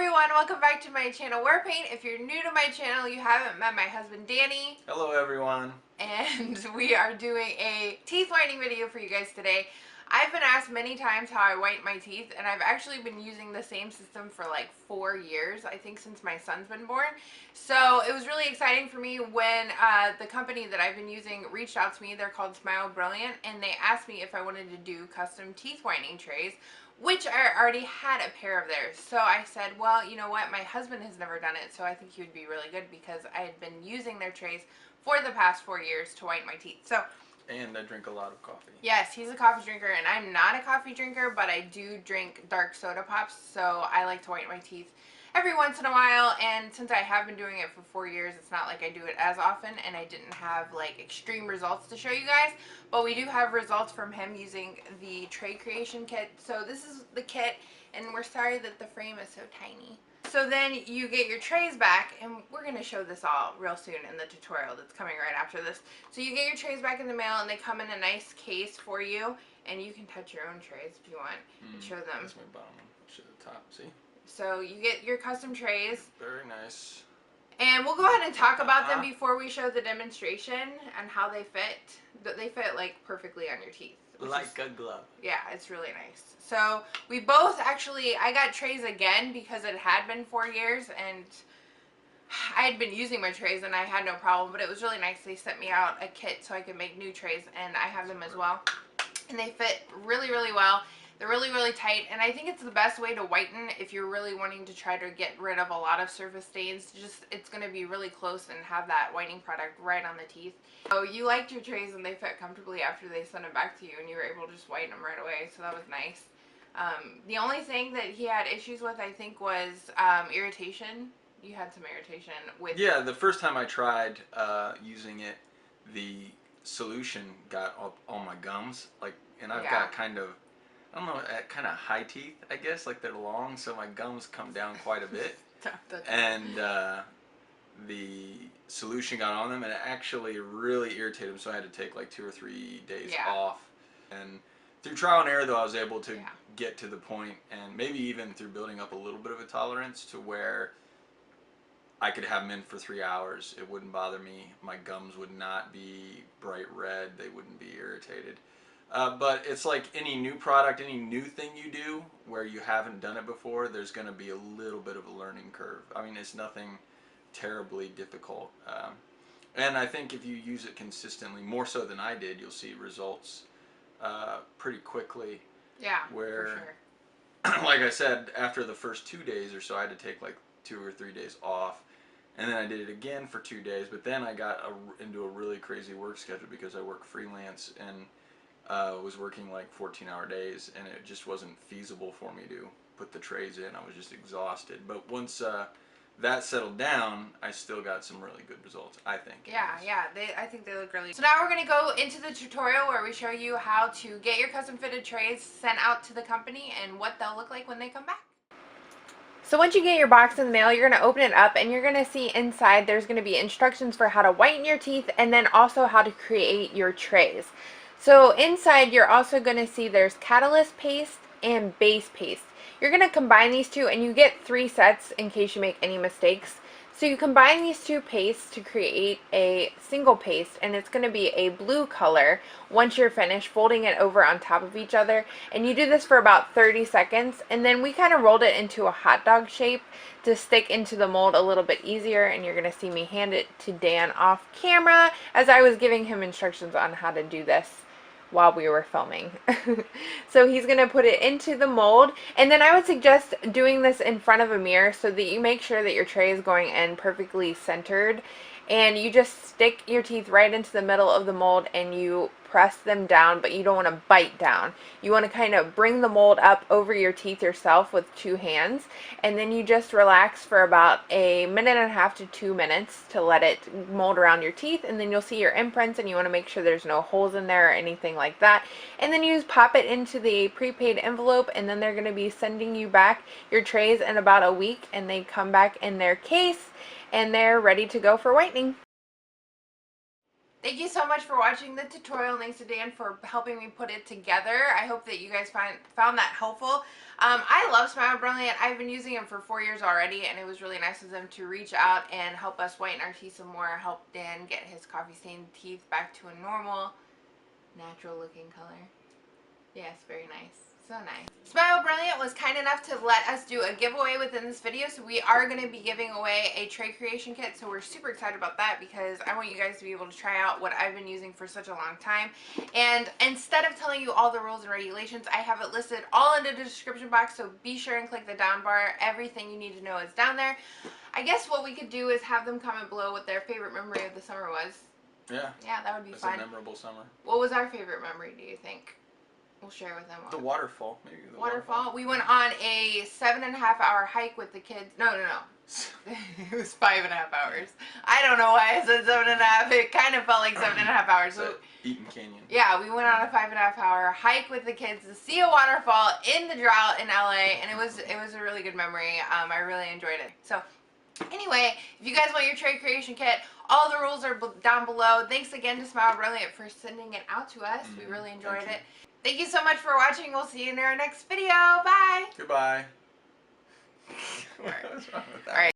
everyone, welcome back to my channel Warpaint. If you're new to my channel, you haven't met my husband Danny. Hello everyone. And we are doing a teeth whitening video for you guys today. I've been asked many times how I whiten my teeth, and I've actually been using the same system for like 4 years, I think since my son's been born. So it was really exciting for me when the company that I've been using reached out to me. They're called Smile Brilliant, and they asked me if I wanted to do custom teeth whitening trays, which I already had a pair of theirs. So I said, well, you know what, my husband has never done it, so I think he would be really good because I had been using their trays for the past 4 years to whiten my teeth. And I drink a lot of coffee. Yes, he's a coffee drinker, and I'm not a coffee drinker, but I do drink dark soda pops, so I like to whiten my teeth every once in a while. And since I have been doing it for 4 years, it's not like I do it as often, and I didn't have like extreme results to show you guys, but we do have results from him using the tray creation kit. So this is the kit, and we're sorry that the frame is so tiny. So then you get your trays back, and we're going to show this all real soon in the tutorial that's coming right after this. So you get your trays back in the mail, and they come in a nice case for you, and you can touch your own trays if you want and show them. That's my bottom one. Show the top, see? So you get your custom trays. Very nice. And we'll go ahead and talk about them before we show the demonstration and how they fit. They fit like perfectly on your teeth. Like a glove. Yeah, it's really nice. So we both actually, I got trays again because it had been 4 years, and I had been using my trays and I had no problem, but it was really nice. They sent me out a kit so I could make new trays, and I have them as well. And they fit really, really well. They're really, really tight, and I think it's the best way to whiten if you're really wanting to try to get rid of a lot of surface stains. Just, it's going to be really close and have that whitening product right on the teeth. So you liked your trays, and they fit comfortably after they sent them back to you, and you were able to just whiten them right away, so that was nice. The only thing that he had issues with, I think, was irritation. You had some irritation with... Yeah, the first time I tried using it, the solution got up all my gums, like, and I've got kind of, I don't know, kind of high teeth, I guess, like they're long, so my gums come down quite a bit. And the solution got on them, and it actually really irritated them, so I had to take like 2 or 3 days off. And through trial and error, though, I was able to get to the point, and maybe even through building up a little bit of a tolerance to where I could have them in for 3 hours. It wouldn't bother me. My gums would not be bright red. They wouldn't be irritated. But it's like any new product, any new thing you do where you haven't done it before, there's going to be a little bit of a learning curve. I mean, it's nothing terribly difficult. And I think if you use it consistently, more so than I did, you'll see results pretty quickly. Yeah, where, for sure. Like I said, after the first 2 days or so, I had to take like 2 or 3 days off. And then I did it again for 2 days, but then I got into a really crazy work schedule because I work freelance and was working like 14-hour days, and it just wasn't feasible for me to put the trays in. I was just exhausted. But once that settled down, I still got some really good results, I think. Yeah, I think they look really... So now we're going to go into the tutorial where we show you how to get your custom fitted trays sent out to the company and what they'll look like when they come back. So once you get your box in the mail, you're going to open it up, and you're going to see inside there's going to be instructions for how to whiten your teeth, and then also how to create your trays. So inside you're also going to see there's catalyst paste and base paste. You're going to combine these two, and you get 3 sets in case you make any mistakes. So you combine these 2 pastes to create a single paste, and it's going to be a blue color once you're finished folding it over on top of each other. And you do this for about 30 seconds, and then we kind of rolled it into a hot dog shape to stick into the mold a little bit easier. And you're going to see me hand it to Dan off camera as I was giving him instructions on how to do this while we were filming. So he's going to put it into the mold, and then I would suggest doing this in front of a mirror so that you make sure that your tray is going in perfectly centered, and you just stick your teeth right into the middle of the mold and you press them down, but you don't want to bite down. You want to kind of bring the mold up over your teeth yourself with 2 hands, and then you just relax for about 1.5 to 2 minutes to let it mold around your teeth, and then you'll see your imprints, and you want to make sure there's no holes in there or anything like that. And then you just pop it into the prepaid envelope, and then they're going to be sending you back your trays in about a week, and they come back in their case and they're ready to go for whitening. Thank you so much for watching the tutorial. Thanks to Dan for helping me put it together. I hope that you guys found that helpful. I love Smile Brilliant. I've been using them for 4 years already, and it was really nice of them to reach out and help us whiten our teeth some more, help Dan get his coffee stained teeth back to a normal, natural looking color. Yes, very nice. So nice. Smile Brilliant was kind enough to let us do a giveaway within this video, so we are going to be giving away a tray creation kit, so we're super excited about that because I want you guys to be able to try out what I've been using for such a long time. And instead of telling you all the rules and regulations, I have it listed all in the description box, so be sure and click the down bar. Everything you need to know is down there. I guess what we could do is have them comment below what their favorite memory of the summer was. Yeah. Yeah, that would be fun. That's a memorable summer. What was our favorite memory, do you think? We'll share with them. The waterfall, maybe. The waterfall. We went on a 7.5-hour hike with the kids. No. It was 5.5 hours. I don't know why I said 7.5. It kind of felt like 7.5 hours. So, Eaton Canyon. Yeah, we went on a 5.5-hour hike with the kids to see a waterfall in the drought in LA, and it was a really good memory. I really enjoyed it. So, anyway, if you guys want your tray creation kit, all the rules are down below. Thanks again to Smile Brilliant for sending it out to us. We really enjoyed it. Thank you so much for watching. We'll see you in our next video. Bye. Goodbye. What's wrong with that? All right.